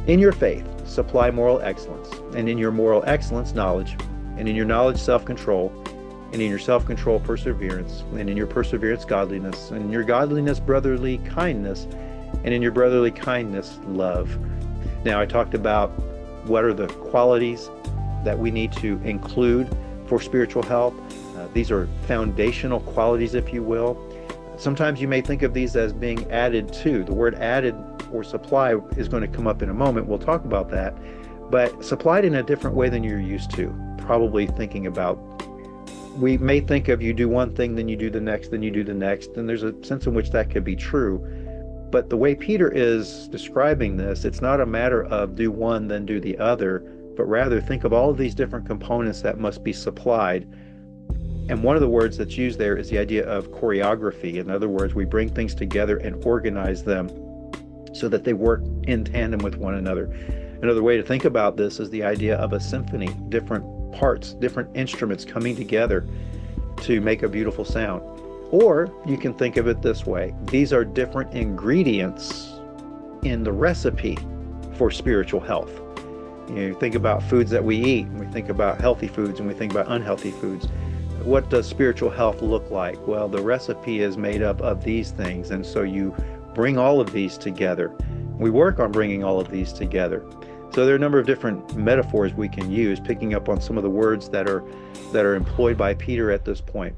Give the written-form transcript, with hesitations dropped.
In your faith, supply moral excellence, and in your moral excellence, knowledge, and in your knowledge, self-control, and in your self-control, perseverance, and in your perseverance, godliness, and in your godliness, brotherly kindness, and in your brotherly kindness, love. Now, I talked about what are the qualities that we need to include for spiritual health. These are foundational qualities, if you will. Sometimes you may think of these as being added to. The word added or supply is going to come up in a moment. We'll talk about that. But supplied in a different way than you're used to. Probably thinking about, we may think of you do one thing, then you do the next, then you do the next. And there's a sense in which that could be true. But the way Peter is describing this, it's not a matter of do one, then do the other, but rather think of all of these different components that must be supplied. And one of the words that's used there is the idea of choreography. In other words, we bring things together and organize them so that they work in tandem with one another. Another way to think about this is the idea of a symphony, different parts, different instruments coming together to make a beautiful sound. Or you can think of it this way. These are different ingredients in the recipe for spiritual health. You think about foods that we eat, and we think about healthy foods, and we think about unhealthy foods. What does spiritual health look like? Well, the recipe is made up of these things, and so you bring all of these together. We work on bringing all of these together. So there are a number of different metaphors we can use, picking up on some of the words that are employed by Peter at this point.